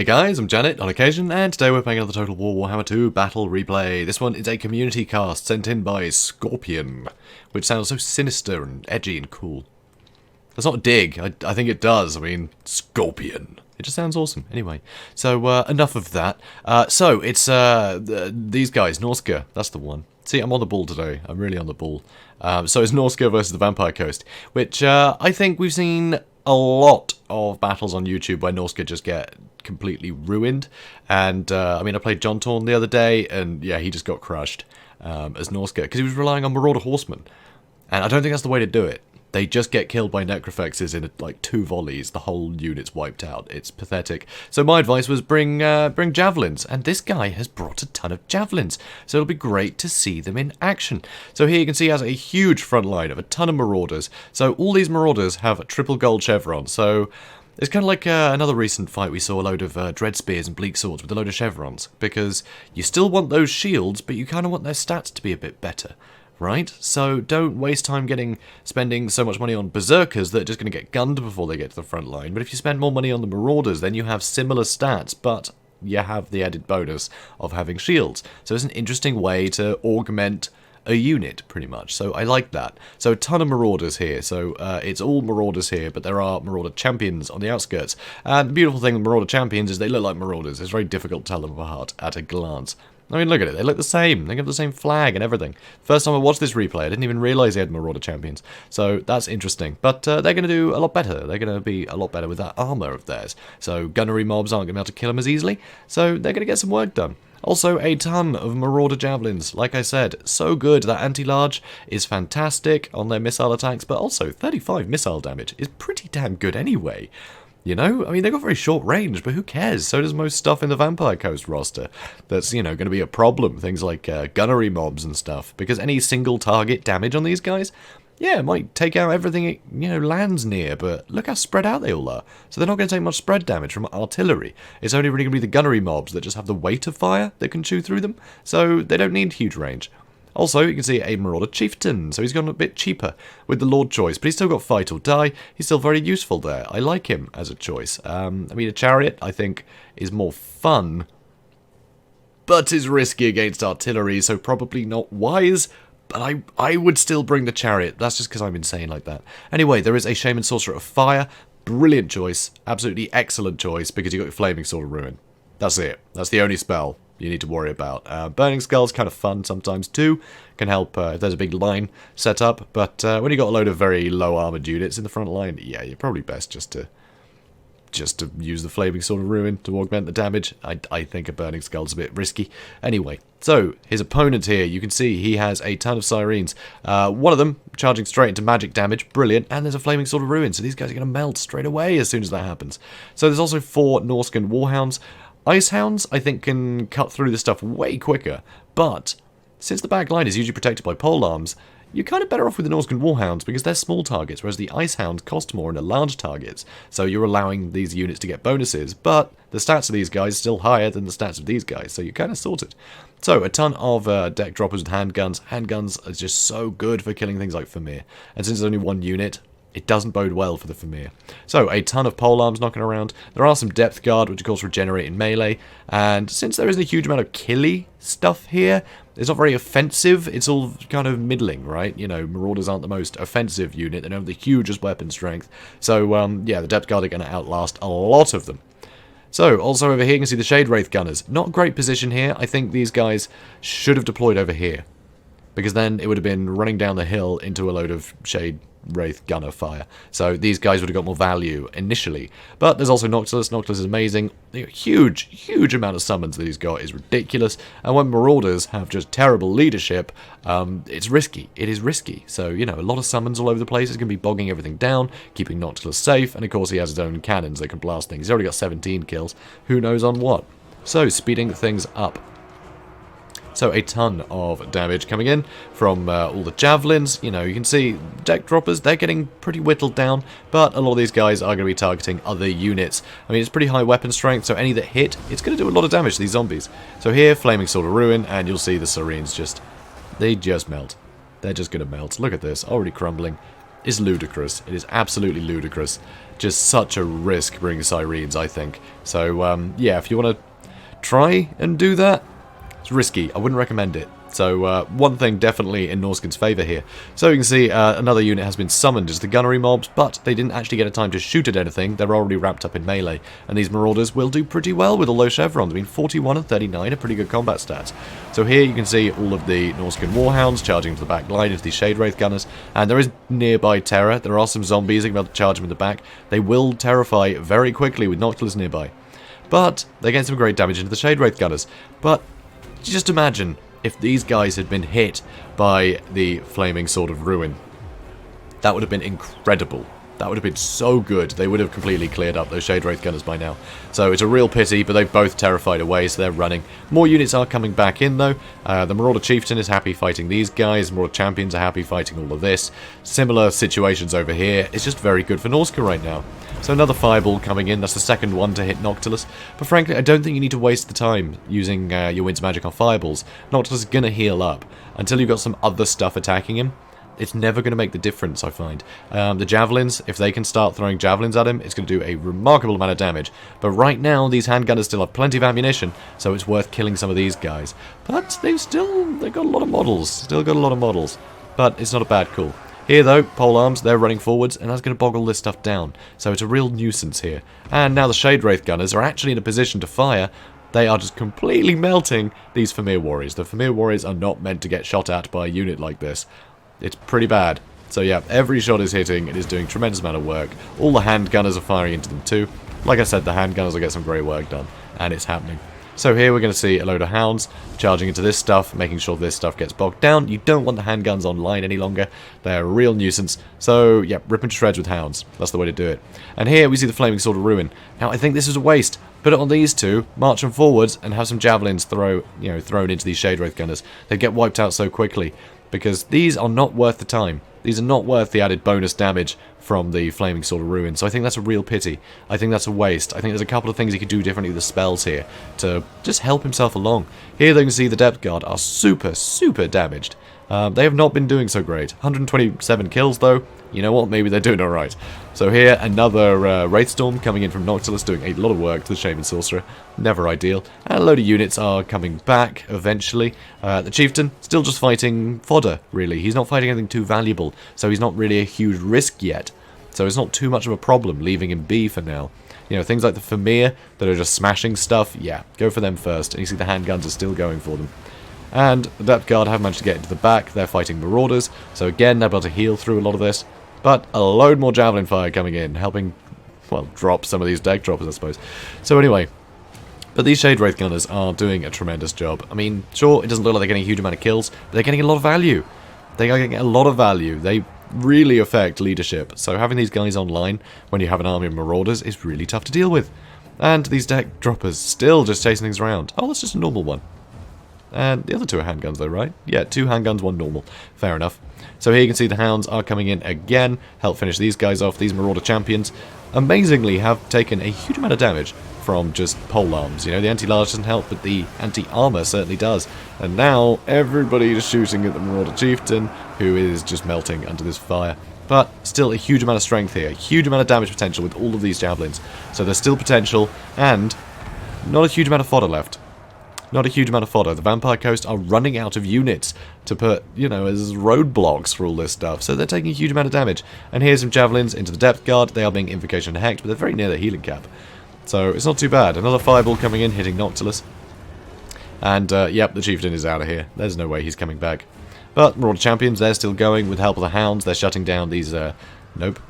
Hey guys, I'm Janet on occasion, and today we're playing another Total War Warhammer 2 Battle Replay. This one is a community cast sent in by Scorpion, which sounds so sinister and edgy and cool. That's not a dig, I think it does. I mean, Scorpion. It just sounds awesome. Anyway, so enough of that. So it's these guys, Norsca, that's the one. See, I'm on the ball today. I'm really on the ball. So it's Norsca versus the Vampire Coast, which I think we've seen a lot of battles on YouTube where Norsca just get completely ruined. And, I mean, I played John Torn the other day, and yeah, he just got crushed as Norsca, because he was relying on Marauder Horsemen. And I don't think that's the way to do it. They just get killed by necrofexes in like 2 volleys. The whole unit's wiped out. It's pathetic. So my advice was bring javelins, and this guy has brought a ton of javelins. So it'll be great to see them in action. So here you can see he has a huge front line of a ton of marauders. So all these marauders have a triple gold chevron. So it's kind of like another recent fight we saw a load of dread spears and bleak swords with a load of chevrons, because you still want those shields, but you kind of want their stats to be a bit better. Right? So don't waste time spending so much money on berserkers that are just going to get gunned before they get to the front line. But if you spend more money on the marauders, then you have similar stats, but you have the added bonus of having shields. So it's an interesting way to augment a unit, pretty much. So I like that. So a ton of marauders here. So it's all marauders here, but there are marauder champions on the outskirts. And the beautiful thing with marauder champions is they look like marauders. It's very difficult to tell them apart at a glance. I mean, look at it. They look the same. They have the same flag and everything. First time I watched this replay, I didn't even realise they had Marauder champions. So that's interesting. But they're going to do a lot better. They're going to be a lot better with that armour of theirs. So gunnery mobs aren't going to be able to kill them as easily. So they're going to get some work done. Also, a ton of Marauder javelins. Like I said, so good. That anti-large is fantastic on their missile attacks, but also 35 missile damage is pretty damn good anyway. You know, I mean, they've got very short range, but who cares? So does most stuff in the Vampire Coast roster. That's, you know, going to be a problem. Things like gunnery mobs and stuff. Because any single target damage on these guys, yeah, it might take out everything it, you know, lands near. But look how spread out they all are. So they're not going to take much spread damage from artillery. It's only really going to be the gunnery mobs that just have the weight of fire that can chew through them. So they don't need huge range. Also, you can see a Marauder Chieftain, so he's gone a bit cheaper with the Lord choice, but he's still got Fight or Die. He's still very useful there. I like him as a choice. I mean, a Chariot, I think, is more fun, but is risky against artillery, so probably not wise. But I would still bring the Chariot. That's just because I'm insane like that. Anyway, there is a Shaman Sorcerer of Fire. Brilliant choice. Absolutely excellent choice, because you've got your Flaming Sword of Ruin. That's it. That's the only spell you need to worry about. Burning Skull's kind of fun sometimes too. Can help if there's a big line set up. But when you've got a load of very low armoured units in the front line, yeah, you're probably best just to use the Flaming Sword of Ruin to augment the damage. I think a Burning Skull's a bit risky. Anyway, so his opponent here, you can see he has a ton of Sirens. One of them charging straight into magic damage, brilliant, and there's a Flaming Sword of Ruin, so these guys are going to melt straight away as soon as that happens. So there's also 4 Norscan Warhounds. Ice Hounds, I think, can cut through this stuff way quicker, but since the back line is usually protected by pole arms, you're kind of better off with the Norscan Warhounds because they're small targets, whereas the Ice Hounds cost more and are large targets, so you're allowing these units to get bonuses, but the stats of these guys are still higher than the stats of these guys, so you're kind of sorted. So, a ton of deck droppers with handguns. Handguns are just so good for killing things like Famir, and since there's only one unit, it doesn't bode well for the Famir. So, a ton of pole arms knocking around. There are some depth guard, which of course regenerate in melee. And since there isn't a huge amount of killy stuff here, it's not very offensive. It's all kind of middling, right? You know, Marauders aren't the most offensive unit. They don't have the hugest weapon strength. So, yeah, the depth guard are going to outlast a lot of them. So, also over here you can see the Shade Wraith Gunners. Not a great position here. I think these guys should have deployed over here, because then it would have been running down the hill into a load of Shade Wraith Gunner fire. So these guys would have got more value initially. But there's also Noctilus. Noctilus is amazing. The huge amount of summons that he's got is ridiculous. And when Marauders have just terrible leadership, it's risky. It is risky. So, you know, a lot of summons all over the place is going to be bogging everything down, keeping Noctilus safe, and of course he has his own cannons that can blast things. He's already got 17 kills. Who knows on what? So, speeding things up. So a ton of damage coming in from all the javelins. You know, you can see deck droppers, they're getting pretty whittled down, but a lot of these guys are going to be targeting other units. I mean, it's pretty high weapon strength, so any that hit, it's going to do a lot of damage to these zombies. So here, Flaming Sword of Ruin, and you'll see the Sirens they just melt. They're just going to melt. Look at this, already crumbling. is ludicrous. It is absolutely ludicrous. Just such a risk bringing Sirens, I think. So, yeah, if you want to try and do that, it's risky. I wouldn't recommend it. So, one thing definitely in Norsca's favour here. So you can see another unit has been summoned as the gunnery mobs, but they didn't actually get a time to shoot at anything. They're already wrapped up in melee. And these Marauders will do pretty well with all those chevrons. I mean, 41 and 39 are pretty good combat stats. So here you can see all of the Norscan Warhounds charging to the back line into these Shade Wraith Gunners. And there is nearby terror. There are some zombies that are about to charge them in the back. They will terrify very quickly with Noctilus nearby. But they get some great damage into the Shade Wraith Gunners. But just imagine if these guys had been hit by the Flaming Sword of Ruin. That would have been incredible. That would have been so good. They would have completely cleared up those Shade Wraith Gunners by now. So it's a real pity, but they've both terrified away, so they're running. More units are coming back in, though. The Marauder Chieftain is happy fighting these guys. Marauder Champions are happy fighting all of this. Similar situations over here. It's just very good for Norsca right now. So another Fireball coming in. That's the second one to hit Noctilus. But frankly, I don't think you need to waste the time using your Wind's Magic on Fireballs. Noctilus is going to heal up until you've got some other stuff attacking him. It's never going to make the difference, I find. The Javelins, if they can start throwing Javelins at him, it's going to do a remarkable amount of damage. But right now, these handgunners still have plenty of ammunition, so it's worth killing some of these guys. But they've got a lot of models. Still got a lot of models. But it's not a bad call. Here, though, polearms, they're running forwards, and that's going to boggle this stuff down. So it's a real nuisance here. And now the Shade Wraith Gunners are actually in a position to fire. They are just completely melting these Famir Warriors. The Famir Warriors are not meant to get shot at by a unit like this. It's pretty bad. So yeah, every shot is hitting. It is doing a tremendous amount of work. All the handgunners are firing into them too. Like I said, the handgunners will get some great work done. And it's happening. So here we're going to see a load of hounds charging into this stuff, making sure this stuff gets bogged down. You don't want the handguns online any longer. They're a real nuisance. So yeah, rip them to shreds with hounds. That's the way to do it. And here we see the Flaming Sword of Ruin. Now I think this is a waste. Put it on these two, march them forwards, and have some javelins thrown into these Shade Wraith Gunners. They get wiped out so quickly. Because these are not worth the time. These are not worth the added bonus damage from the Flaming Sword of Ruin. So I think that's a real pity. I think that's a waste. I think there's a couple of things he could do differently with the spells here to just help himself along. Here they can see the Depth Guard are super, super damaged. They have not been doing so great. 127 kills though. You know what? Maybe they're doing alright. So here, another Wraithstorm coming in from Noctilus, doing a lot of work to the Shaman Sorcerer. Never ideal. And a load of units are coming back, eventually. The Chieftain, still just fighting fodder, really. He's not fighting anything too valuable, so he's not really a huge risk yet. So it's not too much of a problem, leaving him be for now. You know, things like the Famir, that are just smashing stuff, yeah, go for them first. And you see the handguns are still going for them. And the Depth Guard have managed to get into the back. They're fighting Marauders, so again, they're able to heal through a lot of this. But a load more Javelin fire coming in, helping, well, drop some of these deck droppers, I suppose. So anyway, but these Shade Wraith Gunners are doing a tremendous job. I mean, sure, it doesn't look like they're getting a huge amount of kills, but they're getting a lot of value. They are getting a lot of value. They really affect leadership. So having these guys online when you have an army of Marauders is really tough to deal with. And these deck droppers still just chasing things around. Oh, that's just a normal one. And the other two are handguns though, right? Yeah, 2 handguns, 1 normal. Fair enough. So here you can see the hounds are coming in again, help finish these guys off. These Marauder Champions, amazingly, have taken a huge amount of damage from just polearms. You know, the anti-large doesn't help, but the anti-armor certainly does. And now everybody is shooting at the Marauder Chieftain, who is just melting under this fire. But still a huge amount of strength here, a huge amount of damage potential with all of these javelins. So there's still potential, and not a huge amount of fodder left. Not a huge amount of fodder. The Vampire Coast are running out of units to put, you know, as roadblocks for all this stuff. So they're taking a huge amount of damage. And here's some Javelins into the Depth Guard. They are being Invocation and Hexed, but they're very near the healing cap. So it's not too bad. Another Fireball coming in, hitting Noctilus. And, yep, the Chieftain is out of here. There's no way he's coming back. But Marauder Champions, they're still going with help of the Hounds. They're shutting down these, nope.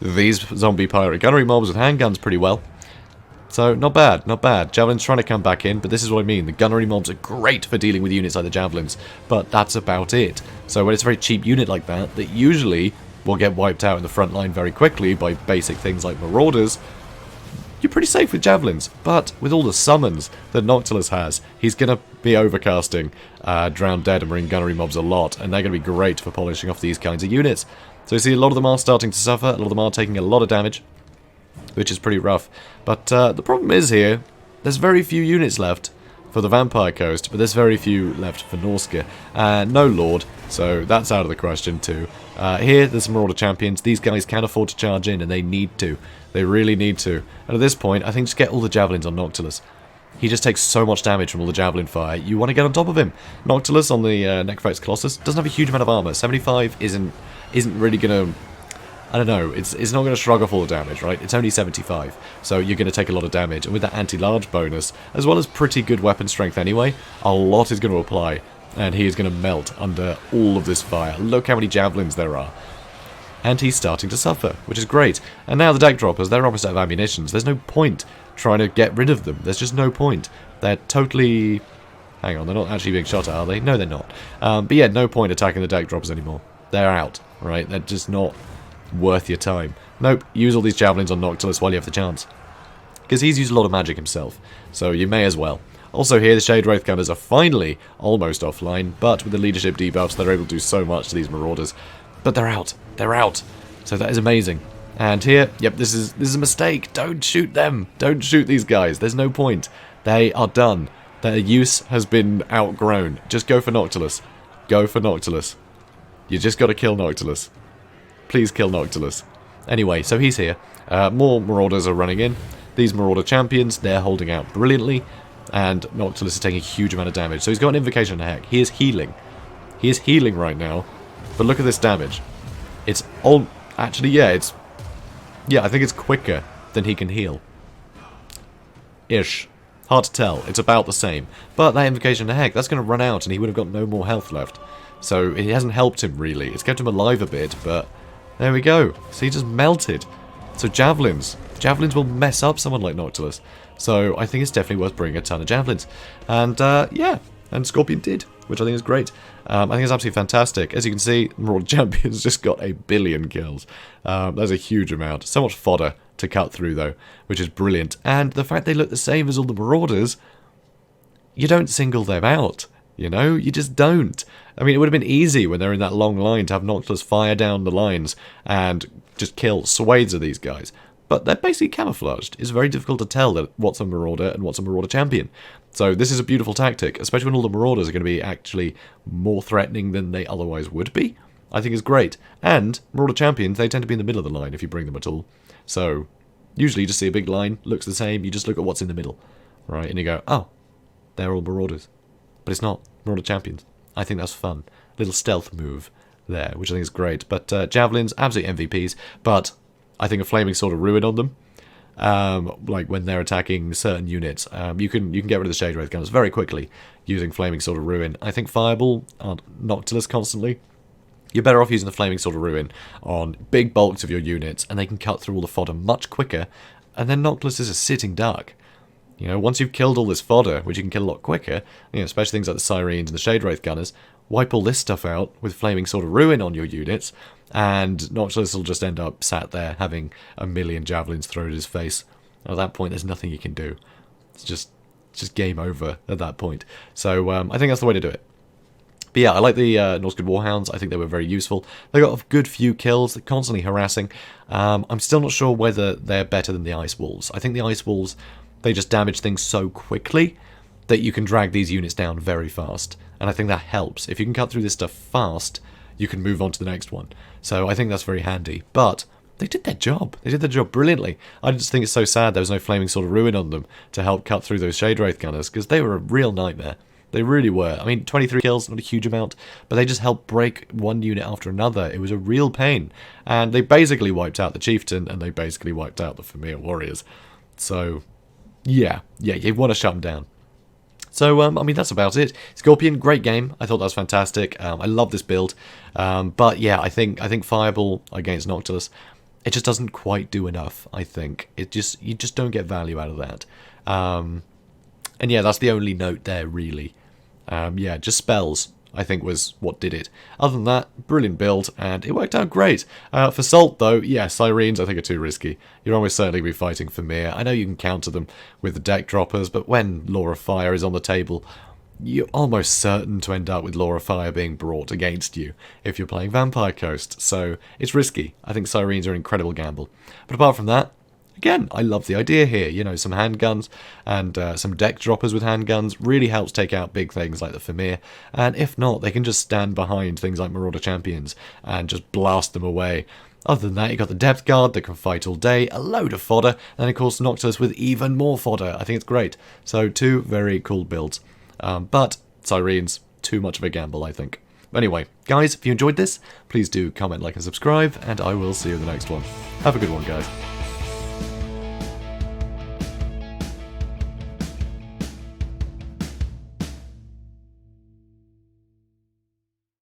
These zombie pirate gunnery mobs with handguns pretty well. So, not bad, not bad. Javelin's trying to come back in, but this is what I mean. The gunnery mobs are great for dealing with units like the Javelins, but that's about it. So when it's a very cheap unit like that, that usually will get wiped out in the front line very quickly by basic things like Marauders, you're pretty safe with Javelins. But with all the summons that Noctilus has, he's going to be overcasting Drowned Dead and Marine gunnery mobs a lot, and they're going to be great for polishing off these kinds of units. So you see a lot of them are starting to suffer, a lot of them are taking a lot of damage, which is pretty rough. But the problem is here, there's very few units left. for the Vampire Coast, but there's very few left for Norsca. No Lord, so that's out of the question too. Here, there's some Marauder Champions. These guys can afford to charge in, and they need to. They really need to. And at this point, I think just get all the Javelins on Noctilus. He just takes so much damage from all the Javelin fire. You want to get on top of him. Noctilus on the Necrophax Colossus doesn't have a huge amount of armor. 75 isn't really going to... I don't know, it's not going to shrug off all the damage, right? It's only 75, so you're going to take a lot of damage. And with that anti-large bonus, as well as pretty good weapon strength anyway, a lot is going to apply. And he is going to melt under all of this fire. Look how many Javelins there are. And he's starting to suffer, which is great. And now the deck droppers, they're opposite of ammunitions. There's no point trying to get rid of them. There's just no point. They're totally... Hang on, they're not actually being shot at, are they? No, they're not. But yeah, no point attacking the deck droppers anymore. They're out, right? They're just not worth your time. Nope, use all these Javelins on Noctilus while you have the chance. Because he's used a lot of magic himself, so you may as well. Also here, the Shade Wraith Gunners are finally almost offline, but with the leadership debuffs, they're able to do so much to these Marauders. But they're out. They're out. So that is amazing. And here, yep, this is a mistake. Don't shoot them. Don't shoot these guys. There's no point. They are done. Their use has been outgrown. Just go for Noctilus. Go for Noctilus. You just got to kill Noctilus. Please kill Noctilus. Anyway, so he's here. More Marauders are running in. These Marauder Champions, they're holding out brilliantly. And Noctilus is taking a huge amount of damage. So he's got an Invocation of Heck. He is healing. He is healing right now. But look at this damage. It's all... Actually, yeah, it's... Yeah, I think it's quicker than he can heal. Ish. Hard to tell. It's about the same. But that Invocation of Heck, that's going to run out and he would have got no more health left. So it hasn't helped him, really. It's kept him alive a bit, but... There we go. So he just melted. So Javelins. Javelins will mess up someone like Noctilus. So I think it's definitely worth bringing a ton of Javelins. And, yeah. And Scorpion did, which I think is great. I think it's absolutely fantastic. As you can see, Marauder Champions just got 1 billion kills. That's a huge amount. So much fodder to cut through, though, which is brilliant. And the fact they look the same as all the Marauders, you don't single them out. You know, you just don't. I mean, it would have been easy when they're in that long line to have Noctilus fire down the lines and just kill swathes of these guys. But they're basically camouflaged. It's very difficult to tell that what's a Marauder and what's a Marauder Champion. So this is a beautiful tactic, especially when all the Marauders are going to be actually more threatening than they otherwise would be. I think it's great. And Marauder Champions, they tend to be in the middle of the line if you bring them at all. So usually you just see a big line, looks the same, you just look at what's in the middle. Right, and you go, oh, they're all Marauders. But it's not. Marauder Champions. I think that's fun. Little stealth move there, which I think is great. But Javelins, absolute MVPs. But I think a Flaming Sword of Ruin on them, like when they're attacking certain units, you can get rid of the Shade Wraith Gunners very quickly using Flaming Sword of Ruin. I think Fireball on Noctilus constantly. You're better off using the Flaming Sword of Ruin on big bulks of your units, and they can cut through all the fodder much quicker. And then Noctilus is a sitting duck. You know, once you've killed all this fodder, which you can kill a lot quicker, you know, especially things like the Syrenes and the Shade Wraith Gunners, wipe all this stuff out with Flaming Sword of Ruin on your units, and Noctilus will just end up sat there having 1 million Javelins thrown at his face. And at that point, there's nothing you can do. It's just game over at that point. So I think that's the way to do it. But yeah, I like the Norsca Warhounds. I think they were very useful. They got a good few kills. They're constantly harassing. I'm still not sure whether they're better than the Ice Wolves. I think the Ice Wolves, they just damage things so quickly that you can drag these units down very fast. And I think that helps. If you can cut through this stuff fast, you can move on to the next one. So I think that's very handy. But they did their job. They did their job brilliantly. I just think it's so sad there was no Flaming Sword of Ruin on them to help cut through those Shade Wraith Gunners, because they were a real nightmare. They really were. I mean, 23 kills, not a huge amount, but they just helped break one unit after another. It was a real pain. And they basically wiped out the Chieftain, and they basically wiped out the Familiar Warriors. So, yeah, you want to shut them down. So, I mean, that's about it. Scorpion, great game. I thought that was fantastic. I love this build. But yeah, I think Fireball against Noctilus, it just doesn't quite do enough, I think. You just don't get value out of that. And yeah, that's the only note there, really. Yeah, just spells, I think, was what did it. Other than that, brilliant build, and it worked out great. For Salt, though, yeah, Syrenes I think are too risky. You're almost certainly be fighting for Mir. I know you can counter them with the deck droppers, but when Law of Fire is on the table, you're almost certain to end up with Law of Fire being brought against you if you're playing Vampire Coast. So it's risky. I think Syrenes are an incredible gamble. But apart from that, Again, I love the idea here. You know, some handguns and some deck droppers with handguns really helps take out big things like the Famir. And if not, they can just stand behind things like Marauder Champions and just blast them away. Other than that, you've got the Depth Guard that can fight all day, a load of fodder, and then of course Noctis with even more fodder. I think it's great. So 2 very cool builds. But Syrene's too much of a gamble, I think. Anyway, guys, if you enjoyed this, please do comment, like, and subscribe, and I will see you in the next one. Have a good one, guys.